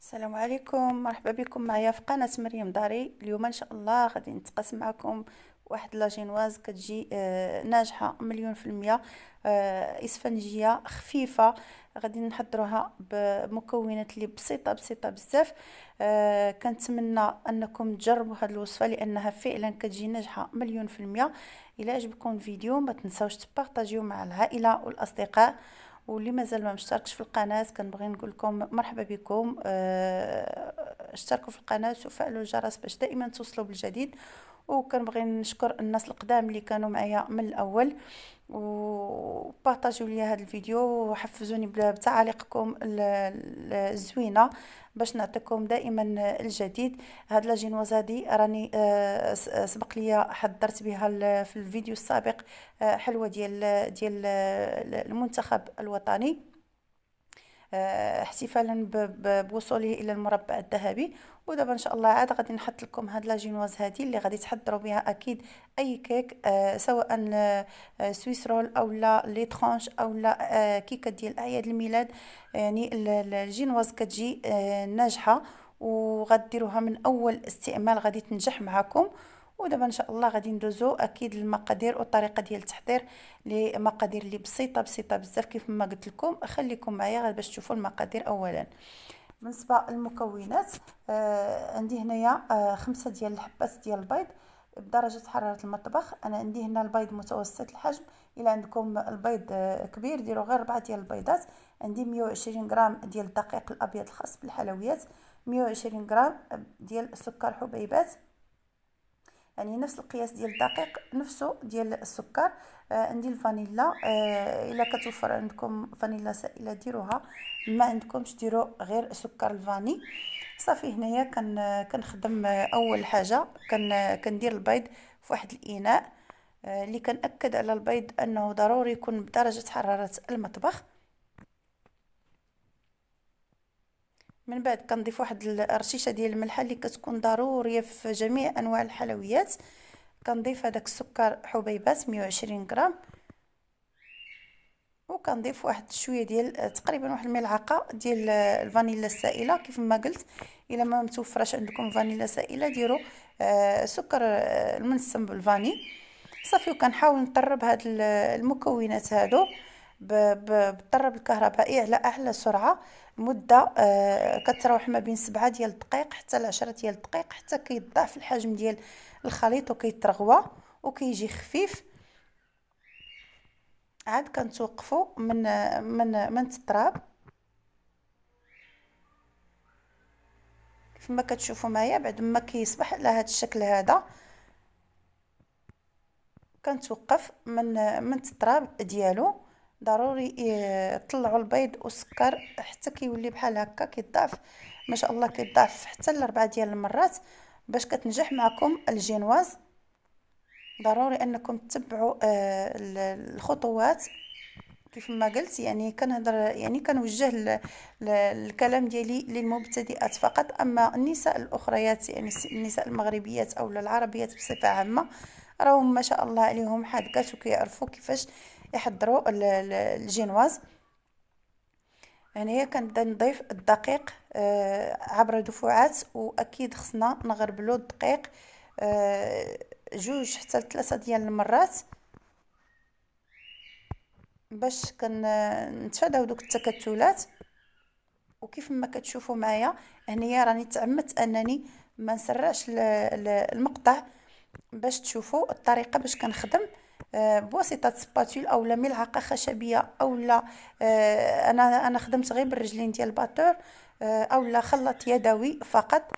السلام عليكم، مرحبا بكم معايا في قناة مريم داري. اليوم ان شاء الله غادي نتقاسم معكم واحد لاجينواز كتجي ناجحة مليون في المية. اسفنجية خفيفة. غادي نحضروها بمكونات اللي بسيطة بسيطة بزاف. كنتمنى انكم تجربوا هذه الوصفة لانها فعلا كتجي ناجحة مليون في المية. الى عجبكم الفيديو ما تنساوش تبارطاجيو مع العائلة والاصدقاء، واللي مازال ما مشتركش في القناه كنبغي نقول لكم مرحبا بكم. اشتركوا في القناه وفعلوا الجرس باش دائما توصلوا بالجديد. وكنبغي نشكر الناس القدام اللي كانوا معايا من الاول، وبارطاجيو لي هذا الفيديو وحفزوني بتعاليقكم الزوينه باش نعطيكم دائما الجديد. هاد لاجينواز هادي راني سبق لي حضرت بها في الفيديو السابق. حلوه ديال المنتخب الوطني، احتفالا بوصوله الى المربع الذهبي. ودابا ان شاء الله عاد غادي نحط لكم هاد لاجينواز هادي اللي غادي تحضروا بها اكيد اي كيك، سواء سويس رول او لا لي ترونش او لا كيكه ديال اعياد الميلاد. يعني الجينواز كتجي ناجحه، وغديروها من اول استعمال غادي تنجح معكم. ودابا ان شاء الله غادي ندوزو اكيد المقادير والطريقه ديال التحضير، لمقادير اللي بسيطه بسيطه بزاف كيف ما قلت لكم. خليكم معايا غير باش تشوفوا المقادير. اولا بالنسبه للمكونات، عندي هنايا 5 ديال الحبات ديال البيض بدرجه حراره المطبخ. انا عندي هنا البيض متوسط الحجم، الا عندكم البيض كبير ديروا غير 4 ديال البيضات. عندي 120 غرام ديال الدقيق الابيض الخاص بالحلويات، 120 غرام ديال السكر حبيبات، يعني نفس القياس ديال الدقيق نفسه ديال السكر. عندي الفانيلا، الا كتوفر عندكم فانيلا سائله ديروها، ما عندكمش ديروا غير سكر الفاني. صافي هنايا كنخدم. اول حاجه كندير البيض في واحد الاناء، اللي كنأكد على البيض انه ضروري يكون بدرجه حراره المطبخ. من بعد كنضيف واحد الرشيشه ديال الملح اللي كتكون ضروريه في جميع انواع الحلويات. كنضيف هذاك السكر حبيبات 120 غرام، وكنضيف واحد شويه ديال تقريبا واحد الملعقه ديال الفانيلا السائله. كيف ما قلت الا ما متوفرش عندكم فانيلا سائله ديروا سكر المنسم بالفاني. صافي وكنحاول نطرب هاد المكونات هادو بالطرب الكهربائي على اعلى سرعه، مده كتراوح ما بين 7 ديال الدقائق حتى ل 10 ديال الدقائق، حتى كيتضاعف الحجم ديال الخليط وكيترغوى وكيجي خفيف. عاد كنتوقفوا من التراب كيف ما كتشوفوا معايا. بعد ما كيصبح على هذا الشكل هذا كنتوقف من التراب ديالو. ضروري طلعوا البيض والسكر حتى كيولي بحال هكا كيضاعف، ما شاء الله كيضاعف حتى ل4 ديال المرات باش كتنجح معكم الجينواز. ضروري انكم تتبعوا الخطوات كيف ما قلت. يعني كنهضر، يعني كنوجه الكلام ديالي للمبتدئات فقط. اما النساء الاخريات، يعني النساء المغربيات او العربيات بصفه عامه، راهم ما شاء الله عليهم حاذقات وكيعرفوا كيفاش يحضروا الجينواز. يعني هي كنبدا نضيف الدقيق عبر دفعات، واكيد خصنا نغربلو الدقيق 2 حتى 3 ديال المرات باش نتفاداو دوك التكتلات. وكيف ما كتشوفوا معايا هنايا راني تعمدت انني ما نسرعش المقطع باش تشوفوا الطريقه باش كنخدم بواسطه سباتول او لا ملعقه خشبيه او لا. انا خدمت غير بالرجلين ديال الباتور، او لا خلاط يدوي فقط.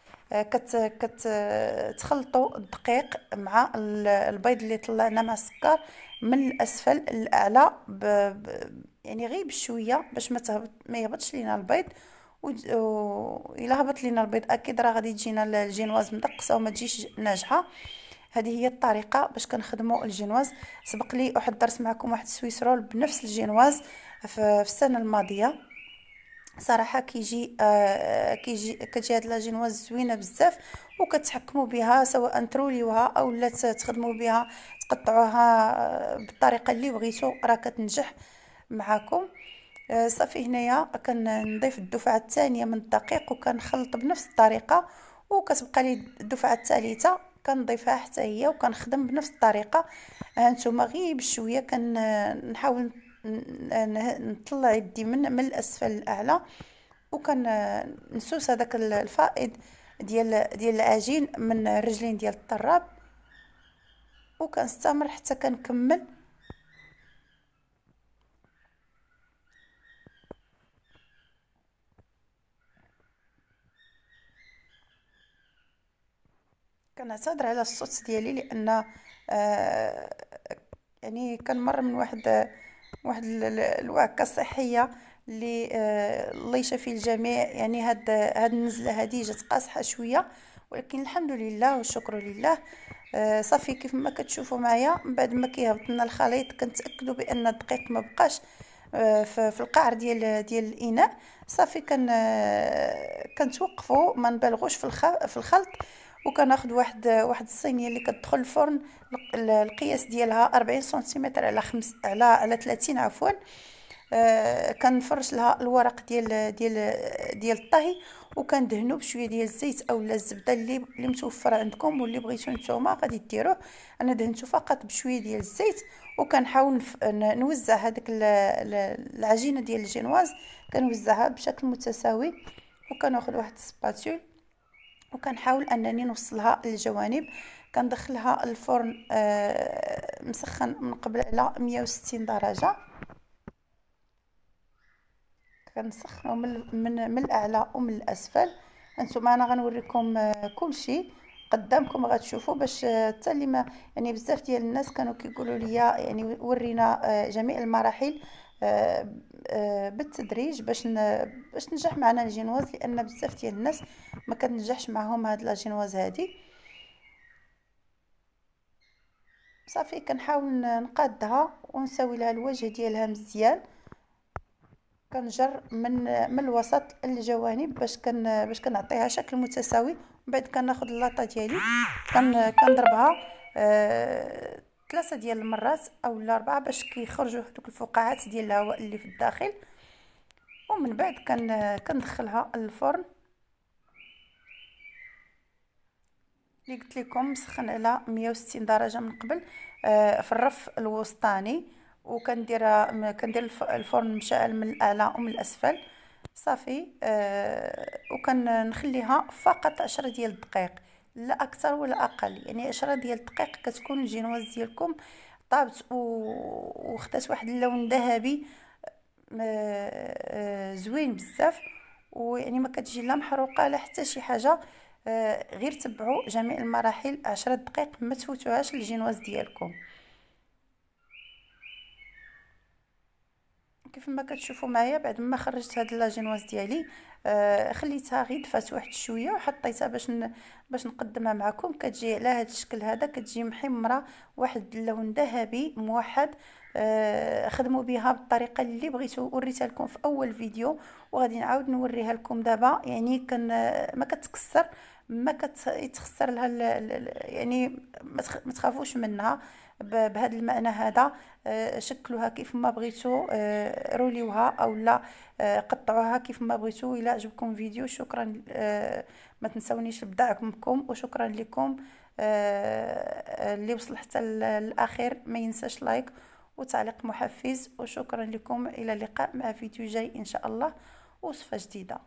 تخلطوا الدقيق مع البيض اللي طلعنا مع السكر من الاسفل للاعلى يعني غير بشويه باش ما يهبطش لينا البيض. الا هبط لينا البيض اكيد راه غادي تجينا الجينواز مدقسه وما تجيش ناجحه. هذه هي الطريقه باش كنخدموا الجينواز. سبق لي وحضرت معكم واحد السويس رول بنفس الجينواز في السنه الماضيه. صراحه كتجي هاد لاجينواز زوينه بزاف، وكتحكموا بها سواء تروليوها او لا تخدموا بها تقطعوها بالطريقه اللي بغيتو، راه كتنجح معاكم. صافي هنايا كنضيف الدفعه الثانيه من الدقيق وكنخلط بنفس الطريقه، وكتبقى لي الدفعه الثالثه كنضيفها حتى هي وكنخدم بنفس الطريقه. هانتوما غير بشويه كنحاول نطلع يدي من الاسفل للاعلى، وكنسوس هذاك الفائض ديال العجين من الرجلين ديال الطراب، وكنستمر حتى كنكمل. كنعتذر على الصوت ديالي لان يعني كنمر من الوعكه الصحيه اللي الله يشفي الجميع. يعني هاد النزله هذه جات قاصحه شويه، ولكن الحمد لله والشكر لله. صافي كيف ما كتشوفوا معايا من بعد ما كيهبط لنا الخليط كنتاكدوا بان الدقيق ما بقاش في القعر ديال الاناء. صافي كنتوقفوا ما نبالغوش في الخلط، وكناخذ واحد الصينيه اللي كتدخل الفرن. القياس ديالها 40 سنتيمتر على 30 عفوا. كنفرش لها الورق ديال الطهي، وكندهنو بشويه ديال الزيت اولا الزبده اللي متوفر عندكم واللي بغيتو نتوما غادي ديروه. انا دهنتو فقط بشويه ديال الزيت، وكنحاول نوزع هذيك العجينه ديال الجينواز، كنوزعها بشكل متساوي، وكناخذ واحد السباتول وكنحاول انني نوصلها للجوانب. كندخلها الفرن مسخن من قبل على 160 درجه. كنسخنو من الاعلى ومن الاسفل. هانتوما انا غنوريكم كل شيء قدامكم غتشوفوا، باش حتى اللي ما يعني بزاف ديال الناس كانوا كيقولوا لي يعني ورينا جميع المراحل بالتدريج باش نجح معنا الجينواز، لان بزاف ديال الناس ما كتنجحش معهم هاد لاجينواز هادي. صافي كنحاول نقادها ونسوي لها الوجه ديالها مزيان. كنجر من الوسط للجوانب باش كنعطيها شكل متساوي. من بعد كناخذ اللاطه ديالي كنضربها 3 ديال المرات اولا 4 باش كيخرجوا هذوك الفقاعات ديال الهواء اللي في الداخل. ومن بعد كندخلها للفرن اللي قلت لكم مسخن على 160 درجه من قبل في الرف الوسطاني، كندير الفرن مشعل من الاعلى ومن الاسفل. صافي وكنخليها فقط 10 ديال الدقائق، لا اكثر ولا اقل. يعني 10 ديال الدقائق كتكون الجينواز ديالكم طابت وخدات واحد اللون ذهبي زوين بزاف، ويعني ما كتجي لا محروقه لا حتى شي حاجه. غير تبعوا جميع المراحل 10 دقائق ما تفوتوهاش الجينواز ديالكم. كيف ما كتشوفوا معايا بعد ما خرجت هاد لاجينواز ديالي خليتها غير دفات واحد شويه وحطيتها باش نقدمها معكم. كتجي على هاد الشكل هذا، كتجي محمره واحد اللون ذهبي موحد. خدموا بها بالطريقه اللي بغيتو، وريتها لكم في اول فيديو وغادي نعاود نوريها لكم دابا. يعني ما كتكسر ما كتخسر لها يعني ما تخافوش منها بهذا المعنى هذا. شكلوها كيف ما بغيتو، روليوها اولا قطعوها كيف ما بغيتو. الى عجبكم الفيديو شكرا، ما تنسونيش بدعمكم، وشكرا لكم. اللي وصل حتى الاخير ما ينساش لايك وتعليق محفز، وشكرا لكم. الى اللقاء مع فيديو جاي ان شاء الله، وصفه جديده.